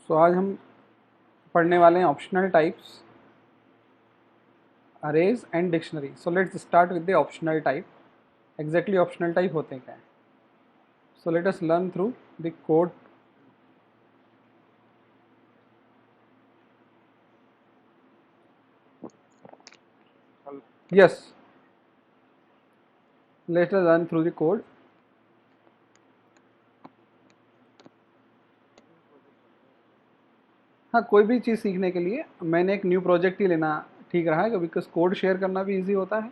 सो आज हम पढ़ने वाले हैं optional types, arrays and dictionary. So let's start with the optional type. Exactly optional type होते हैं क्या? So let us learn through the code. Yes, let us run through the code. हाँ, कोई भी चीज़ सीखने के लिए मैंने एक न्यू प्रोजेक्ट ही लेना ठीक रहा है, बिकॉज कोड शेयर करना भी इजी होता है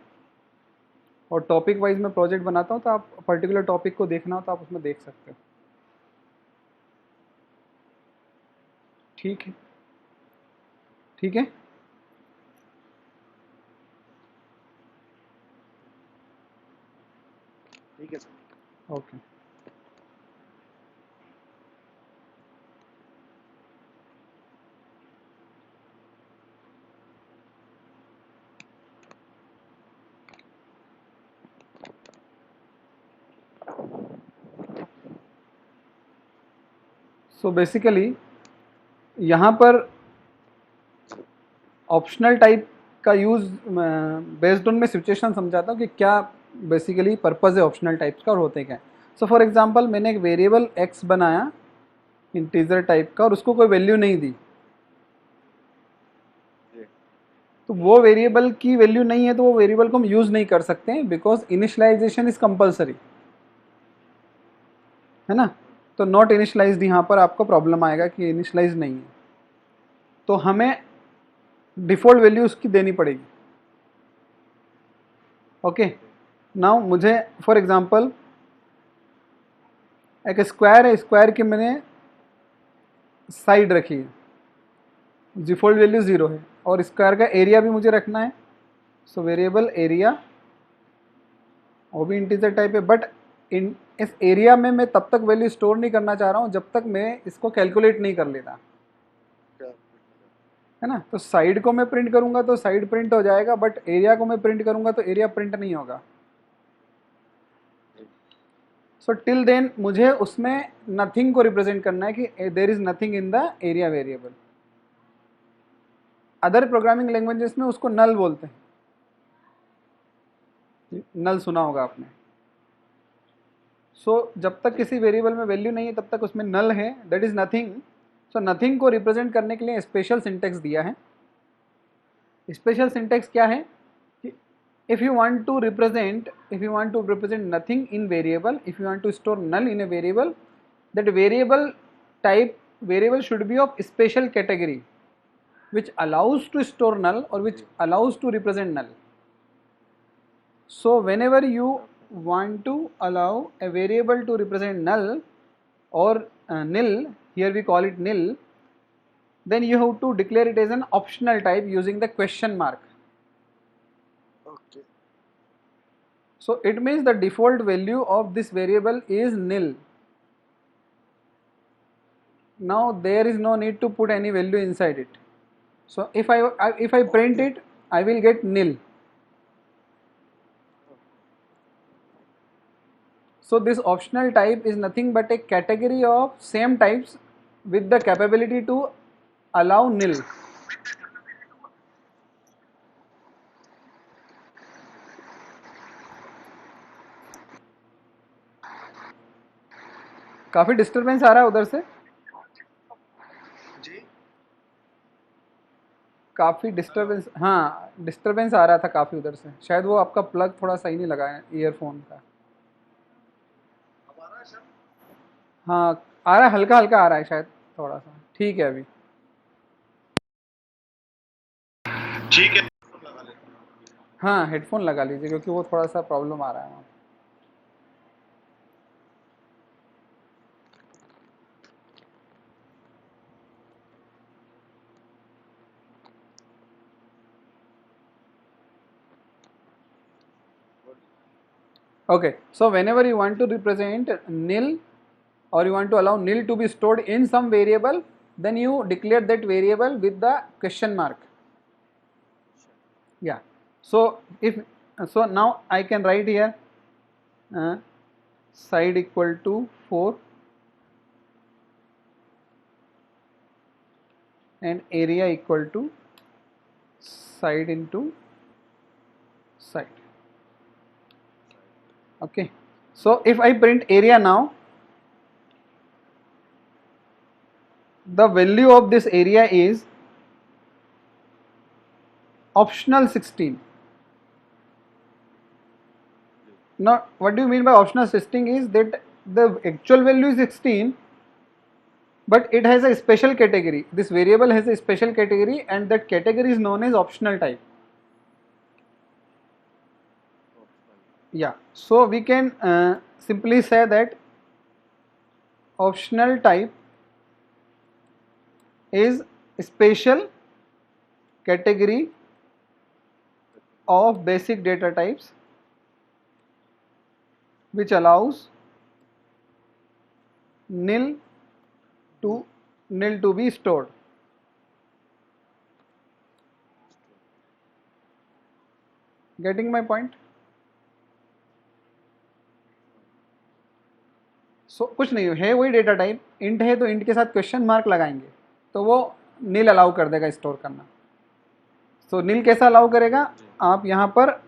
और टॉपिक वाइज मैं प्रोजेक्ट बनाता हूँ, तो आप पर्टिकुलर टॉपिक को देखना हो तो आप उसमें देख सकते हो. ठीक है, ठीक है. ठीक है सर. ओके. सो बेसिकली यहाँ पर ऑप्शनल टाइप का यूज़ बेस्ड ऑन में सिचुएशन समझाता हूँ कि क्या बेसिकली पर्पज़ है ऑप्शनल टाइप्स का और होते क्या. सो फॉर एग्जांपल मैंने एक वेरिएबल एक्स बनाया इंटीजर टाइप का और उसको कोई वैल्यू नहीं दी, तो वो वेरिएबल की वैल्यू नहीं है तो वो वेरिएबल को हम यूज़ नहीं कर सकते हैं, बिकॉज इनिशियलाइजेशन इज कंपलसरी, है ना. तो नॉट इनिशियलाइज्ड यहाँ पर आपको प्रॉब्लम आएगा कि इनिशियलाइज नहीं है, तो हमें डिफ़ॉल्ट वैल्यू उसकी देनी पड़ेगी. ओके. नाउ मुझे फॉर एग्जांपल एक स्क्वायर है, स्क्वायर की मैंने साइड रखी है, डिफ़ॉल्ट वैल्यू 0 है, और स्क्वायर का एरिया भी मुझे रखना है. सो वेरिएबल एरिया वो भी इंटीजर टाइप है, बट इस एरिया में मैं तब तक वैल्यू स्टोर नहीं करना चाह रहा हूँ जब तक मैं इसको कैलकुलेट नहीं कर लेता, है ना. तो साइड को मैं प्रिंट करूंगा तो साइड प्रिंट हो जाएगा, बट एरिया को मैं प्रिंट करूंगा तो एरिया प्रिंट नहीं होगा. सो टिल देन मुझे उसमें नथिंग को रिप्रेजेंट करना है कि there is nothing in the area variable. Other programming languages में उसको नल बोलते हैं. नल सुना होगा आपने. सो जब तक किसी वेरिएबल में वैल्यू नहीं है तब तक उसमें नल है, that is nothing. So nothing को रिप्रेजेंट करने के लिए स्पेशल सिंटेक्स दिया है. स्पेशल सिंटेक्स क्या है कि if you want to represent nothing in variable, if you want to store null in a variable, that variable should be of special category which allows to store null or which allows to represent null. So whenever you want to allow a variable to represent null or nil, here we call it nil, then you have to declare it as an optional type using the question mark. Okay. So it means the default value of this variable is nil. Now there is no need to put any value inside it. So if I print it, I will get nil. So this optional type is nothing but a category of same types with the capability to allow nil. काफी disturbance आ रहा है उधर से. जी. काफी disturbance, हाँ disturbance आ रहा था काफी उधर से. शायद वो आपका प्लग थोड़ा सही नहीं लगा है ईयरफोन का. अब आ रहा है सर? हाँ आ रहा है, हल्का हल्का आ रहा है शायद थोड़ा सा. ठीक है अभी. ठीक है. लगा लेता हूँ. हाँ हेडफोन लगा लीजिए क्योंकि वो थोड़ा सा प्रॉब्लम आ रहा है वहाँ. Okay, so whenever you want to represent nil or you want to allow nil to be stored in some variable, then you declare that variable with the question mark. Yeah. So now I can write here side equal to 4, and area equal to side into side. Okay, so if I print area now, the value of this area is optional 16. Now what do you mean by optional 16 is that the actual value is 16, but it has a special category. This variable has a special category, and that category is known as optional type. Yeah, so we can simply say that optional type is special category of basic data types which allows nil to be stored. Getting my point? So कुछ नहीं है, वही data type int है, तो int के साथ question mark लगाएंगे तो वो नील अलाउ कर देगा स्टोर करना. सो नील कैसा अलाउ करेगा, आप यहाँ पर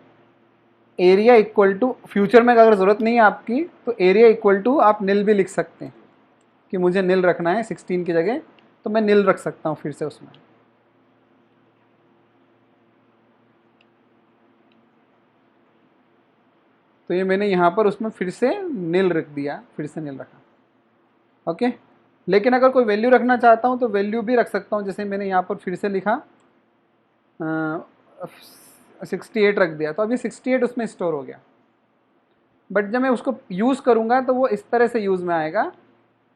एरिया इक्वल टू, फ्यूचर में अगर ज़रूरत नहीं है आपकी तो एरिया इक्वल टू आप नील भी लिख सकते हैं कि मुझे नील रखना है 16 की जगह, तो मैं नील रख सकता हूँ फिर से उसमें. तो ये मैंने यहाँ पर उसमें फिर से नील रख दिया, फिर से नील रखा. ओके, लेकिन अगर कोई वैल्यू रखना चाहता हूँ तो वैल्यू भी रख सकता हूँ. जैसे मैंने यहाँ पर फिर से लिखा 68 रख दिया, तो अभी 68 उसमें स्टोर हो गया. बट जब मैं उसको यूज़ करूँगा तो वो इस तरह से यूज़ में आएगा.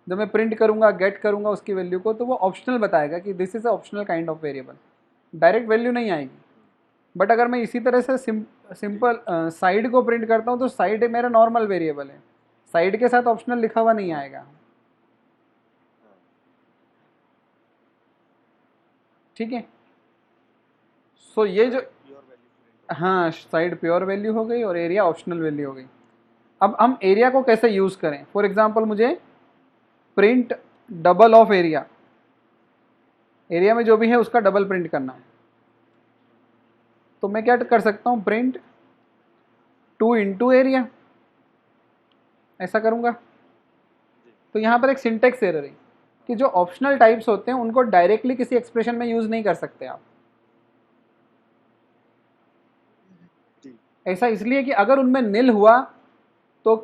जब मैं प्रिंट करूँगा, गेट करूँगा उसकी वैल्यू को, तो वो ऑप्शनल बताएगा कि this is a optional kind of variable. Direct value नहीं आएगी. बट अगर मैं इसी तरह से सिंपल साइड को प्रिंट करता हूँ तो साइड मेरा नॉर्मल वेरिएबल है, साइड के साथ ऑप्शनल लिखा हुआ नहीं आएगा. ठीक है, सो ये जो, हाँ, साइड प्योर वैल्यू हो गई और एरिया ऑप्शनल वैल्यू हो गई. अब हम एरिया को कैसे यूज़ करें. फॉर एग्जांपल मुझे print double of area, area में जो भी है उसका डबल प्रिंट करना है. तो मैं क्या कर सकता हूँ, प्रिंट 2 इंटू एरिया, ऐसा करूँगा. तो यहाँ पर एक सिंटेक्स एरर है कि जो ऑप्शनल टाइप्स होते हैं उनको डायरेक्टली किसी एक्सप्रेशन में यूज़ नहीं कर सकते आप. ऐसा इसलिए कि अगर उनमें निल हुआ तो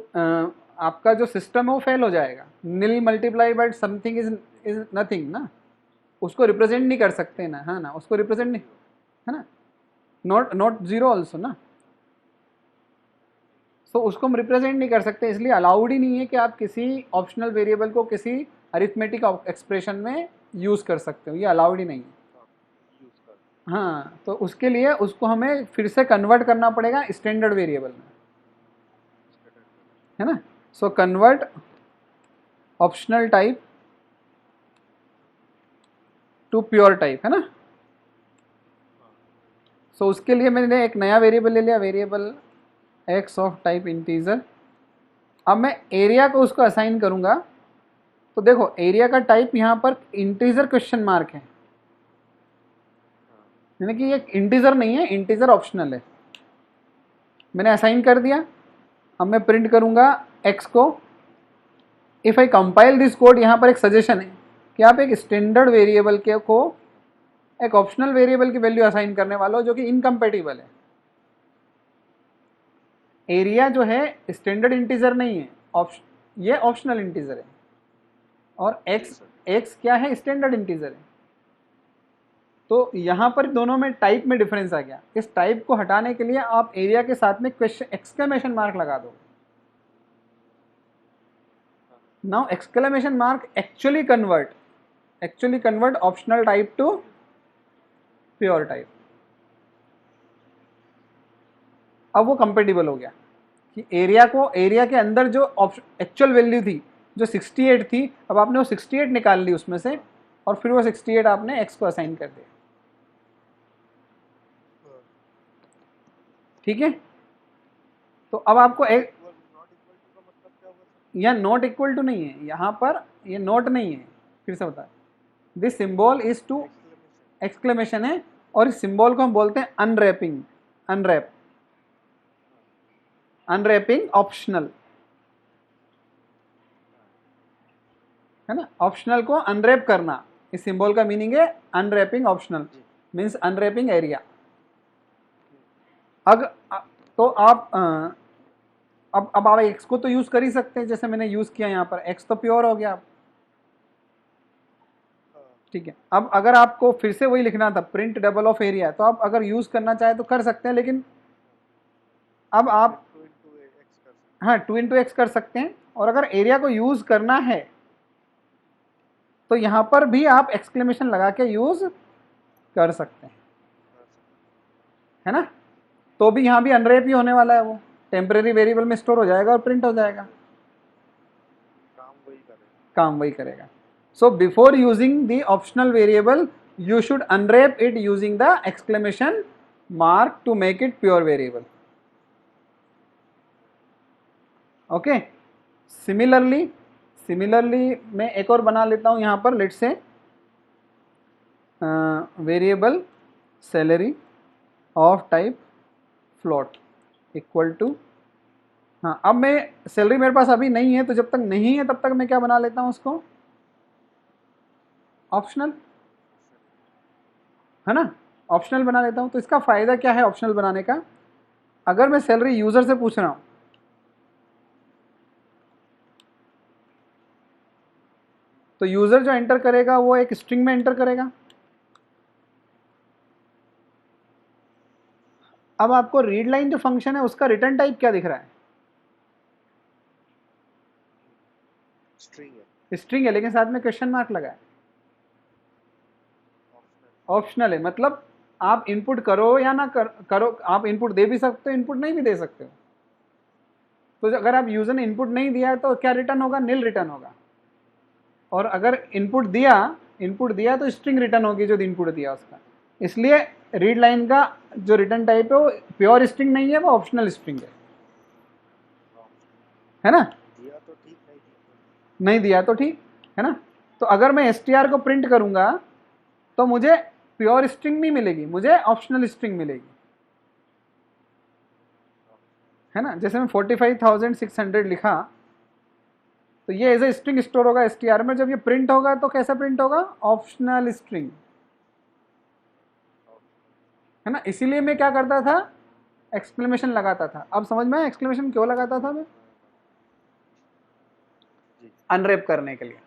आपका जो सिस्टम है वो फेल हो जाएगा. Nil multiply by something is nothing ना, उसको रिप्रेजेंट नहीं कर सकते ना, है ना, उसको रिप्रेजेंट नहीं, है ना, नॉट जीरो ऑल्सो ना. सो उसको हम रिप्रेजेंट नहीं कर सकते, इसलिए अलाउड ही नहीं है कि आप किसी ऑप्शनल वेरिएबल को किसी अरिथमेटिक एक्सप्रेशन में यूज़ कर सकते हो, ये अलाउड ही नहीं है. हाँ, तो उसके लिए उसको हमें फिर से कन्वर्ट करना पड़ेगा स्टैंडर्ड वेरिएबल में, है ना. So convert optional type two pure type, है ना. सो उसके लिए मैंने एक नया वेरिएबल ले लिया, variable x of type integer. अब मैं एरिया को उसको असाइन करूँगा. तो देखो एरिया का टाइप यहाँ पर इंटीजर क्वेश्चन मार्क है, यानी कि ये इंटीजर नहीं है, इंटीजर ऑप्शनल है. मैंने असाइन कर दिया. अब मैं प्रिंट करूँगा एक्स को. If I compile this code, यहाँ पर एक सजेशन है कि आप एक स्टैंडर्ड वेरिएबल के को एक ऑप्शनल वेरिएबल की वैल्यू असाइन करने वाला हो जो कि इनकम्पेटिबल है. एरिया जो है स्टैंडर्ड इंटीजर नहीं है, ये ऑप्शनल इंटीजर है. और एक्स क्या है, स्टैंडर्ड इंटीजर है. तो यहाँ पर दोनों में टाइप में डिफरेंस आ गया. इस टाइप को हटाने के लिए आप एरिया के साथ में क्वेश्चन एक्सक्लेमेशन मार्क लगा दो. Now exclamation mark actually convert optional type two pure type. अब वो कंपेटिबल हो गया कि एरिया के अंदर जो एक्चुअल वैल्यू थी जो 68 थी, अब आपने वो 68 निकाल ली उसमें से, और फिर वो 68 आपने एक्स को असाइन कर दिया. ठीक है, तो अब आपको एक, यह नॉट इक्वल टू नहीं है, यहाँ पर ये नॉट नहीं है. फिर से बता, this symbol is to exclamation है, और इस सिंबल को हम बोलते हैं अनरैपिंग, अनरैपिंग ऑप्शनल, है ना। ऑप्शनल को अनरैप करना, इस सिंबल का मीनिंग है unwrapping optional, means unwrapping area. तो आप अब आप एक्स को तो यूज कर ही सकते हैं, जैसे मैंने यूज किया यहाँ पर, एक्स तो प्योर हो गया, ठीक है। अब अगर आपको फिर से वही लिखना था प्रिंट डबल ऑफ एरिया, तो आप अगर यूज करना चाहे तो कर सकते हैं, लेकिन अब आप हाँ 2 into x कर सकते हैं, और अगर एरिया को यूज करना है तो यहां पर भी आप एक्सक्लेमेशन लगा के यूज कर सकते हैं, है ना। तो भी यहां भी अनरैप ही होने वाला है, वो टेम्परेरी वेरिएबल में स्टोर हो जाएगा और प्रिंट हो जाएगा, काम वही करेगा। So before using the optional variable you should unwrap it using the exclamation mark to make it pure variable. Okay, similarly मैं एक और बना लेता हूं यहां पर, let's say variable salary of type float equal to, हाँ अब मैं सैलरी मेरे पास अभी नहीं है, तो जब तक नहीं है तब तक मैं क्या बना लेता हूं उसको, ऑप्शनल, है ना, ऑप्शनल बना लेता हूं। तो इसका फायदा क्या है ऑप्शनल बनाने का, अगर मैं सैलरी यूजर से पूछ रहा हूं तो यूजर जो एंटर करेगा वो एक स्ट्रिंग में एंटर करेगा। अब आपको रीड लाइन जो फंक्शन है उसका रिटर्न टाइप क्या दिख रहा है, स्ट्रिंग है, लेकिन साथ में क्वेश्चन मार्क लगा है, ऑप्शनल है। मतलब आप इनपुट करो या ना करो, आप इनपुट दे भी सकते हो, इनपुट नहीं भी दे सकते हो। तो अगर आप यूजर ने इनपुट नहीं दिया है तो क्या रिटर्न होगा, निल रिटर्न होगा। और अगर इनपुट दिया तो स्ट्रिंग रिटर्न होगी जो इनपुट दिया उसका। इसलिए रीड लाइन का जो रिटर्न टाइप है वो प्योर स्ट्रिंग नहीं है, वो ऑप्शनल स्ट्रिंग है ना। दिया तो ठीक, नहीं दिया तो ठीक, है ना। तो अगर मैं str को प्रिंट करूंगा तो मुझे प्योर स्ट्रिंग नहीं मिलेगी, मुझे ऑप्शनल स्ट्रिंग मिलेगी, है ना। जैसे मैं 45,600 लिखा तो ये एज ए स्ट्रिंग स्टोर होगा str में, जब ये प्रिंट होगा तो कैसा प्रिंट होगा, ऑप्शनल स्ट्रिंग, है ना। इसीलिए मैं क्या करता था, एक्सक्लेमेशन लगाता था। अब समझ में एक्सक्लेमेशन क्यों लगाता था मैं, अनरैप करने के लिए।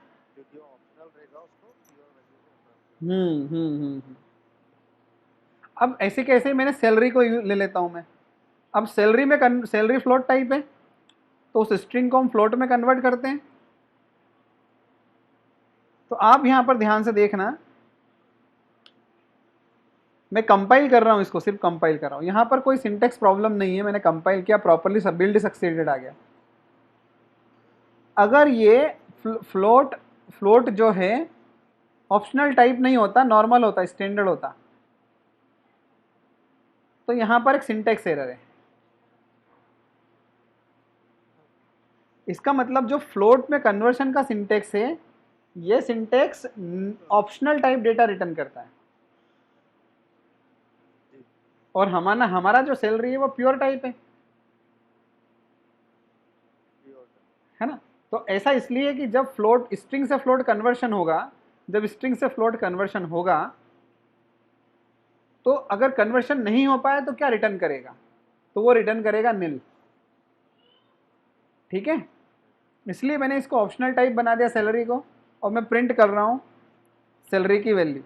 अब ऐसे कैसे मैंने सैलरी को ले लेता हूं मैं, अब सैलरी में सैलरी फ्लोट टाइप है तो उस स्ट्रिंग को हम फ्लोट में कन्वर्ट करते हैं। तो आप यहां पर ध्यान से देखना, मैं कंपाइल कर रहा हूं इसको, सिर्फ कंपाइल कर रहा हूं, यहां पर कोई सिंटेक्स प्रॉब्लम नहीं है, मैंने कंपाइल किया प्रॉपर्ली, सब बिल्ड सक्सीडेड आ गया। अगर ये फ्लोट जो है ऑप्शनल टाइप नहीं होता, नॉर्मल होता, स्टैंडर्ड होता, तो यहां पर एक सिंटेक्स एरर है। इसका मतलब जो फ्लोट में कन्वर्शन का सिंटेक्स है, ये syntax optional type data return करता है, और हमारा जो सैलरी है वो प्योर टाइप है ना। तो ऐसा इसलिए कि जब फ्लोट स्ट्रिंग से फ्लोट कन्वर्शन होगा, तो अगर कन्वर्शन नहीं हो पाए तो क्या रिटर्न करेगा, तो वो रिटर्न करेगा निल, ठीक है। इसलिए मैंने इसको ऑप्शनल टाइप बना दिया सैलरी को, और मैं प्रिंट कर रहा हूं सैलरी की वैल्यू।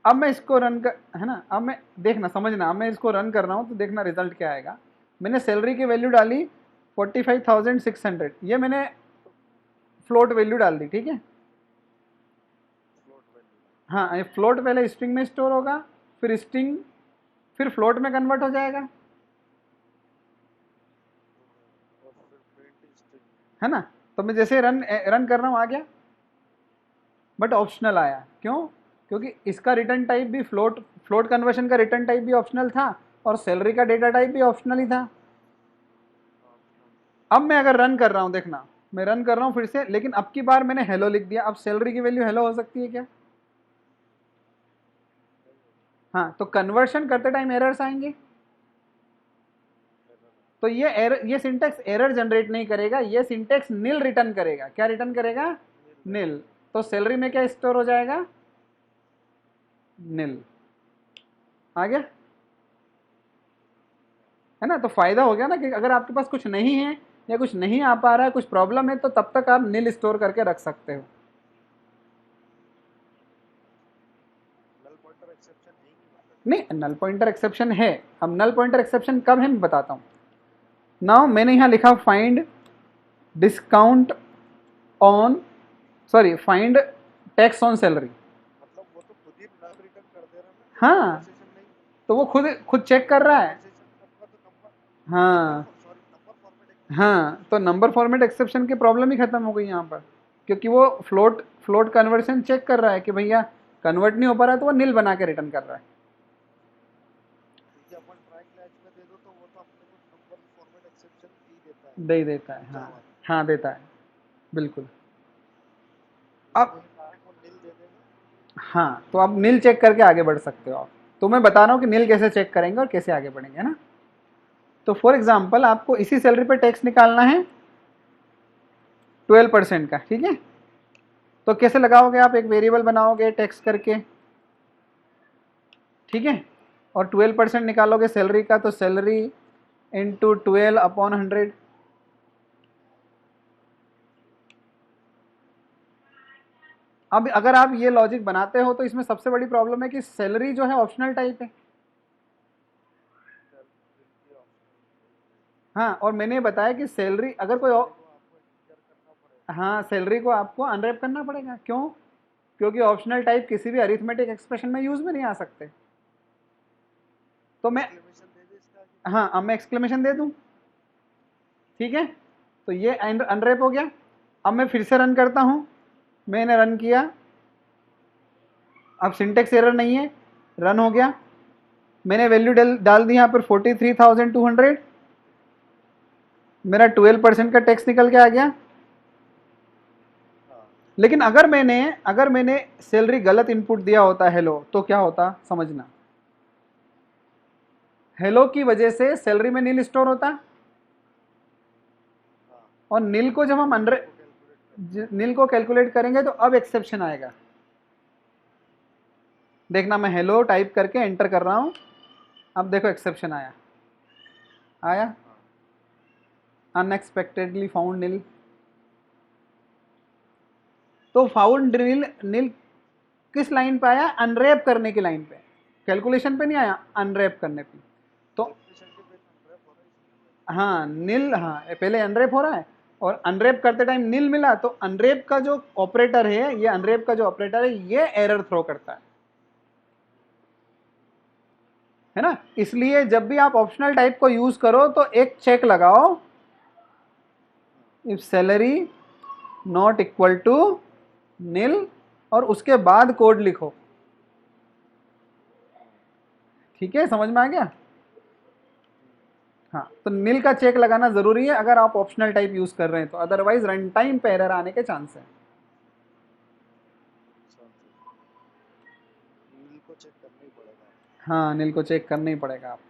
अब मैं इसको रन कर, है ना, अब मैं देखना समझना, अब मैं इसको रन कर रहा हूं तो देखना रिजल्ट क्या आएगा। मैंने सैलरी की वैल्यू डाली 45,600, ये मैंने फ्लोट वैल्यू डाल दी, ठीक है। हाँ, ये फ्लोट पहले स्ट्रिंग में स्टोर होगा, फिर फ्लोट में कन्वर्ट हो जाएगा, है ना। तो मैं जैसे रन कर रहा हूं आ गया, बट ऑप्शनल आया, क्यों, क्योंकि इसका रिटर्न टाइप भी फ्लोट कन्वर्शन का रिटर्न टाइप भी ऑप्शनल था, और सैलरी का डेटा टाइप भी ऑप्शनल ही था। अब मैं अगर रन कर रहा हूं, देखना मैं रन कर रहा हूं फिर से, लेकिन अब की बार मैंने हेलो लिख दिया। अब सैलरी की वैल्यू हेलो हो सकती है क्या, हाँ, तो कन्वर्शन करते टाइम एरर्स आएंगे, तो ये सिंटेक्स एरर जनरेट नहीं करेगा, ये सिंटेक्स नील रिटर्न करेगा। क्या रिटर्न करेगा? नील। तो सैलरी में क्या स्टोर हो जाएगा? नील। आ गया है ना? तो फायदा हो गया ना कि अगर आपके पास कुछ नहीं है या कुछ नहीं आ पा रहा है, कुछ प्रॉब्लम है, तो तब तक आप नील स्टोर करके रख सकते हो। नल पॉइंटर एक्सेप्शन है कि मतलब नहीं, नल पॉइंटर एक्सेप्शन है। अब नल पॉइंटर एक्सेप्शन कब है मैं बताता हूँ। नाउ मैंने यहाँ लिखा find discount on, sorry, find tax on salary. मतलब वो तो खुद ही नल रिटर्न कर दे रहा है ना, हाँ, कन्वर्सेशन नहीं, तो वो खुद खुद चेक कर रहा है। कन्वर्सेशन का तो नंबर, हाँ सॉरी नंबर फॉर्मेट हाँ, तो नंबर फॉर्मेट एक्सेप्शन की प्रॉब्लम ही खत्म हो गई यहाँ पर, क्योंकि वो फ्लोट फ्लोट कन्वर्शन चेक कर रहा है कि भैया कन्वर्ट नहीं हो पा रहा है, तो वो नील बना के रिटर्न कर रहा है। क्योंकि अपन ट्राई क्लैच में दे दो तो वो तो अपने को नंबर फॉर्मेट एक्सेप्शन ही देता है दे देता है, हाँ। जावा, हाँ, देता है, बिल्कुल। ये अब वही डायरेक्ट वो नील दे देगा। हाँ, तो आप नील चेक करके आगे बढ़ सकते हो आप। तो मैं बता रहा हूँ कि नील कैसे चेक करेंगे और कैसे आगे बढ़ेंगे, है ना? तो फॉर एग्जाम्पल आपको इसी सैलरी पे टैक्स निकालना है 12% का, ठीक है? तो कैसे लगाओगे आप? एक वेरिएबल बनाओगे टैक्स करके, ठीक है? और 12% निकालोगे सैलरी का, तो सैलरी इंटू 12/100। अब अगर आप ये लॉजिक बनाते हो तो इसमें सबसे बड़ी प्रॉब्लम है कि सैलरी जो है ऑप्शनल टाइप है। हाँ, और मैंने बताया कि सैलरी अगर कोई सैलरी को आपको इंटीजर करना पड़ेगा। हाँ, सैलरी को आपको अनरैप करना पड़ेगा। क्यों? क्योंकि ऑप्शनल टाइप किसी भी अरिथमेटिक एक्सप्रेशन में यूज में नहीं आ सकते। तो मैं, एक्सक्लेमेशन दे दे इसका आगे। हाँ, अब मैं एक्सक्लेमेशन दे दूं, ठीक है? तो ये अनरैप हो गया। अब मैं फिर से रन करता हूं, मैंने रन किया, अब सिंटेक्स एरर नहीं है, रन हो गया। मैंने वैल्यू डाल दी यहाँ पर 43,200, मेरा 12% का टैक्स निकल के आ गया। हाँ लेकिन अगर मैंने सैलरी गलत इनपुट दिया होता हेलो, तो क्या होता समझना। हेलो की वजह से सैलरी में नील स्टोर होता, हाँ, और नील को जब हम नील को कैलकुलेट कर, नील को कैलकुलेट करेंगे तो अब एक्सेप्शन आएगा। देखना, मैं हेलो टाइप करके एंटर कर रहा हूं, अब देखो एक्सेप्शन आया। आया, हाँ अनएक्सपेक्टेडली फाउंड नील। तो फाउंड नील, नील किस लाइन पे आया? अनरैप करने की लाइन पे, कैलकुलेशन पे नहीं आया, अनरैप करने पे। तो कैलकुलेशन के बेस अनरैप हो रहा है इसलिए। हाँ, नील, हाँ, पहले अनरैप हो रहा है, और अनरैप करते टाइम नील मिला, तो अनरैप का जो ऑपरेटर है, ये अनरैप का जो ऑपरेटर है, ये एरर थ्रो करता है ना? इसलिए जब भी आप ऑप्शनल टाइप को यूज करो तो एक चेक लगाओ, if salary not equal to nil, और उसके बाद कोड लिखो। ठीक है, समझ में आ गया? हाँ, तो नील का चेक लगाना जरूरी है अगर आप ऑप्शनल टाइप यूज कर रहे हैं, तो अदरवाइज रन टाइम पे एरर आने के चांस है। नील को चेक करना ही पड़ेगा। हाँ, नील को चेक करना ही पड़ेगा आपको।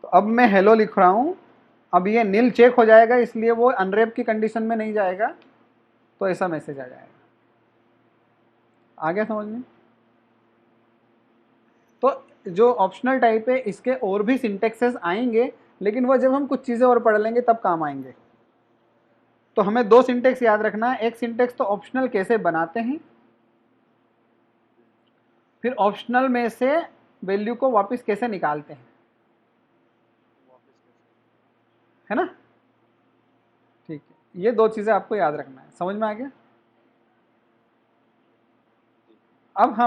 तो अब मैं हेलो लिख रहा हूं, अब ये नील चेक हो जाएगा, इसलिए वो अनरैप की कंडीशन में नहीं जाएगा, तो ऐसा मैसेज आ जाएगा। आ गया समझ में? तो जो ऑप्शनल टाइप है, इसके और भी सिंटेक्सेस आएंगे, लेकिन वो जब हम कुछ चीज़ें और पढ़ लेंगे तब काम आएंगे। तो हमें दो सिंटेक्स याद रखना है। एक सिंटेक्स तो ऑप्शनल कैसे बनाते हैं, फिर ऑप्शनल में से वैल्यू को वापस कैसे निकालते हैं, वापस कैसे? है ना? ठीक है, ये दो चीज़ें आपको याद रखना है। समझ में आ गया? अब हम